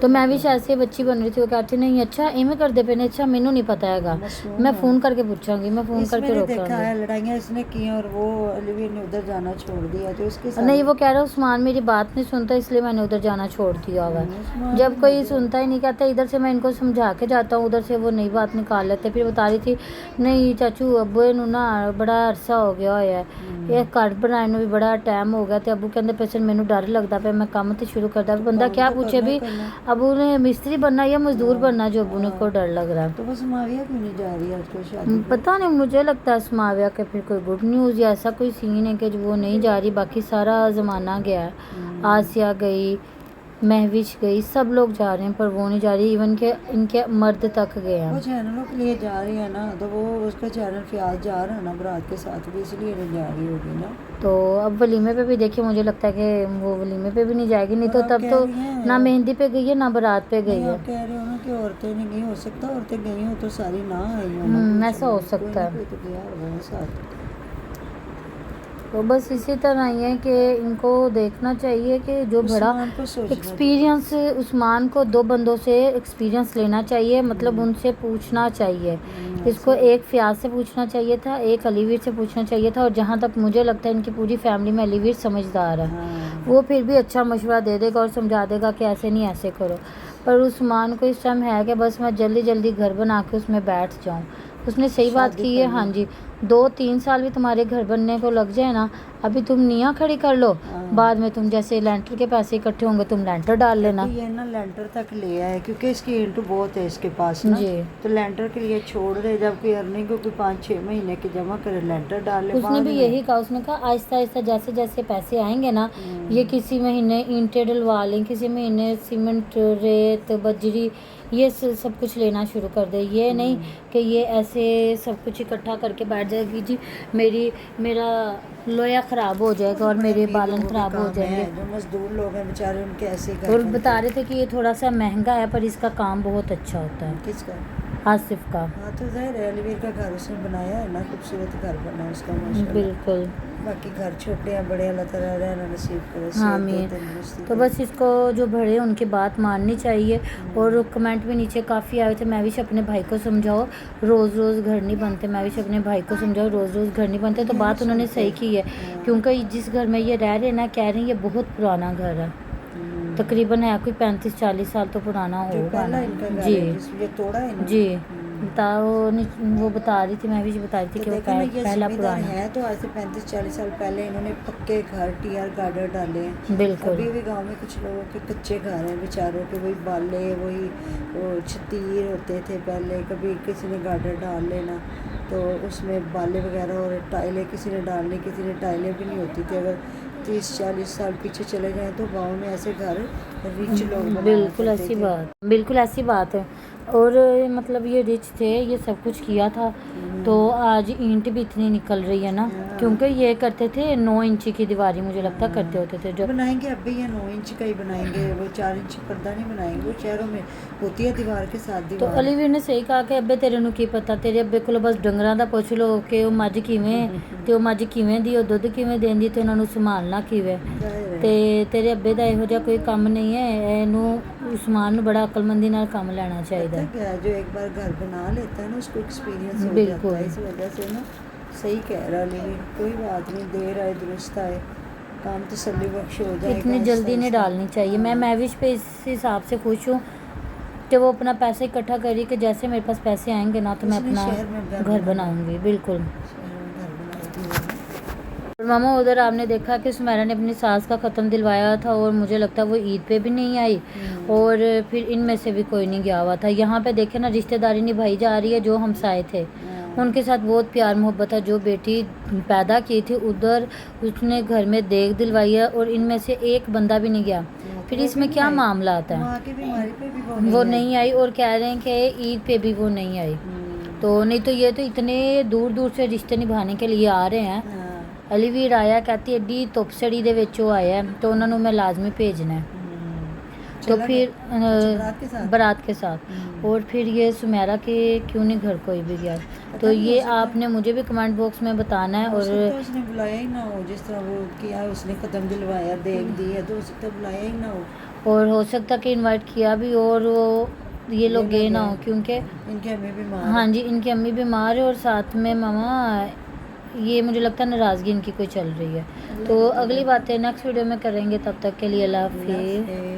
تو میں بھی شاید سے بچی بن رہی تھی, وہ کہتی نہیں اچھا ایویں کر دے پے نے, اچھا مینوں نہیں پتا ہے گا, میں فون کر کے پوچھاں گی, میں فون اس کر میں کے نے روکاں دیکھا گی. ہے لڑائیاں اس نے کی اور وہ علی نے ادھر جانا چھوڑ دیا, تو اس کے ساتھ نہیں وہ کہہ رہا عثمان میری بات نہیں سنتا اس لیے میں نے ادھر جانا چھوڑ دیا ہوا ہے. جب کوئی سنتا ہی نہیں, کہتا ادھر سے میں ان کو سمجھا کے جاتا ہوں, ادھر سے وہ نئی بات نکال لیتے. پھر بتا رہی تھی نہیں چاچو ابو نوں نا بڑا عرصہ ہو گیا ہوا ہے, یہ گھر بنانے نوں بھی بڑا ٹائم ہو گیا, تے ابو کہندے پے سن مینوں ڈر لگدا پیا, میں کام تے شروع کردا, بندہ کیا پوچھے بھی ابو نے مستری بننا یا مزدور بننا جو ابو نے کو ڈر لگ رہا ہے. تو بس معاویہ کیوں نہیں جا رہی آج کل شادی پہ؟ پتہ نہیں, مجھے لگتا ہے اسماویہ کے پھر کوئی گڈ نیوز یا ایسا کوئی سین ہے کہ وہ نہیں جا رہی, باقی سارا زمانہ گیا ہے. آسیہ گئی, مہوش گئی, سب لوگ جا رہے ہیں پر وہ نہیں جا رہی, ایون کہ ان کے مرد تک گئے ہیں. وہ چینلوں کے لیے جا رہی ہے نا, تو وہ اس کا چینل فیاض جا رہا ہے نا برات کے ساتھ بھی, اس لیے نہیں جا رہی ہوگی نا. تو اب ولیمے پہ بھی دیکھیے, مجھے لگتا ہے کہ وہ ولیمے پہ بھی نہیں جائے گی, نہیں تو تب تو نہ مہندی پہ گئی ہے نہ برات پہ گئی ہے. آپ کہہ رہے ہو نا کہ عورتیں نہیں گئی, ہو سکتا عورتیں گئی ہوں تو ساری نہ آئی ہوں, ایسا ہو سکتا ہے. کوئی تو گیا ہوگا ساتھ. تو بس اسی طرح ہی ہے کہ ان کو دیکھنا چاہیے کہ جو بڑا عثمان کو سوچنا ایکسپیرینس, عثمان کو 2 بندوں سے ایکسپیرینس لینا چاہیے, مطلب ان سے پوچھنا چاہیے. اس کو ایک فیاض سے پوچھنا چاہیے تھا, ایک علی ویر سے پوچھنا چاہیے تھا, اور جہاں تک مجھے لگتا ہے ان کی پوری فیملی میں علی ویر سمجھدار ہے, وہ پھر بھی اچھا مشورہ دے دے گا اور سمجھا دے گا کہ ایسے نہیں ایسے کرو. پر عثمان کو اس ٹائم ہے کہ بس میں جلدی جلدی گھر بنا کے اس میں بیٹھ جاؤں. اس نے صحیح بات کی ہے, ہاں جی 2-3 سال بھی تمہارے گھر بننے کو لگ جائے نا, ابھی تم نیاں کھڑی کر لو, بعد میں تم جیسے لینٹر کے پیسے اکٹھے ہوں گے تم لینٹر ڈال لینا. یہ نا لینٹر تک لے آئے کیونکہ اس کی اینٹ بہت ہے اس کے پاس نا, جی تو لینٹر کے لیے چھوڑ دے, جب کوئی ارننگ کو کوئی 5-6 مہینے کی جمع کرے لینٹر ڈال لے. اس نے بھی یہی کہا, اس نے کہا آہستہ آہستہ جیسے جیسے پیسے آئیں گے نا, یہ کسی مہینے اینٹیں ڈلوا لیں, کسی مہینے سیمنٹ, ریت, بجری, یہ سب کچھ لینا شروع کر دے. یہ نہیں کہ یہ ایسے سب کچھ اکٹھا کر کے بیٹھ جائے گی جی میرا لویا خراب ہو جائے گا اور میرے بالن خراب ہو جائیں گے. جو مزدور لوگ ہیں بیچارے ان کے ایسے اور بتا رہے تھے کہ یہ تھوڑا سا مہنگا ہے پر اس کا کام بہت اچھا ہوتا ہے. کس کا؟ آصف کا. ہاں تو ظاہر ہے علی ویر کا گھر اس نے بنایا ہے نا, خوبصورت گھر بنا اس کا ماشاءاللہ. بالکل. باقی گھر چھوٹے ہیں بڑے, اللہ تعالیٰ رہنا نصیب کرے. آمین. تو بس اس کو جو بڑے ان کی بات ماننی چاہیے. اور کمنٹ بھی نیچے کافی آئے تھے, میں بھی اپنے بھائی کو سمجھاؤ روز روز گھر نہیں بنتے, میں بھی اپنے بھائی کو سمجھاؤ روز روز گھر نہیں بنتے. تو بات انہوں نے صحیح کی ہے, کیونکہ جس گھر میں یہ رہ رہے ہیں نا, کہہ رہے ہیں یہ بہت پرانا گھر ہے, تقریباً ہے کوئی 35-40 سال تو پرانا ہوگا. جی جی وہ بتا رہی تھی, میں بھی بتا رہی تھی کہ وہ پہلا پرانا ہے. تو آج سے 35-40 سال پہلے انہوں نے پکے گھر ٹی آر گارڈر ڈالے ہیں. بالکل. ابھی بھی گاؤں میں کچھ لوگوں کے کچے گھر ہیں بیچاروں کے, وہی بالے, وہی چھتیر ہوتے تھے پہلے. کبھی کسی نے گارڈر ڈال لینا تو اس میں بالے وغیرہ اور ٹائلیں کسی نے ڈالنی, کسی نے ٹائلیں بھی نہیں ہوتی تھی. اگر 30-40 سال پیچھے چلے جائیں تو گاؤں میں ایسے گھر ریچ لوگ بالکل ایسی بات, بالکل ایسی بات ہے. اور مطلب یہ ریچ تھے, یہ سب کچھ کیا تھا, تو آج اینٹ بھی اتنی نکل رہی ہے نا, کیونکہ یہ کرتے تھے 9 انچی کی دیواری, مجھے لگتا کرتے ہوتے تھے جو بنائیں گے. اب بھی یہ 9 انچ کا ہی بنائیں گے, وہ 4 انچ پردہ نہیں بنائیں گے. وہ شہروں میں ہوتی ہے دیوار کے ساتھ تو دیوار. علی ویر نے صحیح کہا کہ ابے تیرے نوں کی پتا, تیرے ابے کو بس ڈنگراں دا پوچھ لو کہ وہ مجھ کیویں, تے وہ مجھ کیویں دی, وہ دودھ کیویں دیندی, تے انہاں نوں سنبھالنا کیویں. تے تیرے ابے دا یہو جہا کوئی کام نہیں ہے. اینوں عثمان نوں بڑا عقل مندی نال کام لینا چاہیے. جو ایک بار گھر بنا لیتا ہے نا, اس کو ایکسپیرینس ہو جاتا ہے. اس وجہ سے نا صحیح کہہ رہا علی, کوئی بات نہیں, دیر آئے درست آئے, کام تسلی بخش ہو جائے. اتنی جلدی نہیں ڈالنی چاہیے. میں مہوش پہ اس حساب سے خوش ہوں کہ وہ اپنا پیسہ اکٹھا کری کہ جیسے میرے پاس پیسے آئیں گے نا تو میں اپنا گھر بناؤں گی. بالکل. ماما ادھر آپ نے دیکھا کہ سمیرا نے اپنی ساس کا ختم دلوایا تھا, اور مجھے لگتا ہے وہ عید پہ بھی نہیں آئی, اور پھر ان میں سے بھی کوئی نہیں گیا ہوا تھا. یہاں پہ دیکھے نا رشتہ داری نبھائی جا رہی ہے. جو ہمسائے تھے ان کے ساتھ بہت پیار محبت تھا. جو بیٹی پیدا کی تھی ادھر اس نے گھر میں دیگ دلوائی ہے, اور ان میں سے ایک بندہ بھی نہیں گیا. پھر اس میں کیا معاملات ہیں, وہ نہیں آئی, اور کہہ رہے ہیں کہ عید پہ بھی وہ نہیں آئی. تو نہیں تو یہ تو اتنے دور دور سے رشتے نبھانے کے لیے آ رہے ہیں. علی ویر آیا, کہتی ایڈی توپ سڑی دے وچ وہ آیا تو انہوں نے میں لازمی بھیجنا ہے. تو پھر برات کے ساتھ, اور پھر یہ سمیرا کے کیوں نہیں گھر کوئی بھی گیا. تو یہ آپ نے مجھے بھی کمنٹ باکس میں بتانا ہے. اور اس نے بلایا ہی نہ ہو, جس طرح وہ کیا اس نے قدم دلوایا, دیکھ دی ہے, تو اس نے بلایا ہی نہ ہو. اور ہو سکتا کہ انوائٹ کیا بھی ہو اور وہ یہ لوگ گئے نہ ہو، کیونکہ ان کی امی بیمار ہاں جی ان کی امی بیمار ہے اور ساتھ میں ماما یہ مجھے لگتا ہے ناراضگی ان کی کوئی چل رہی ہے. تو اگلی باتیں نیکسٹ ویڈیو میں کریں گے، تب تک کے لیے اللہ حافظ. ہے.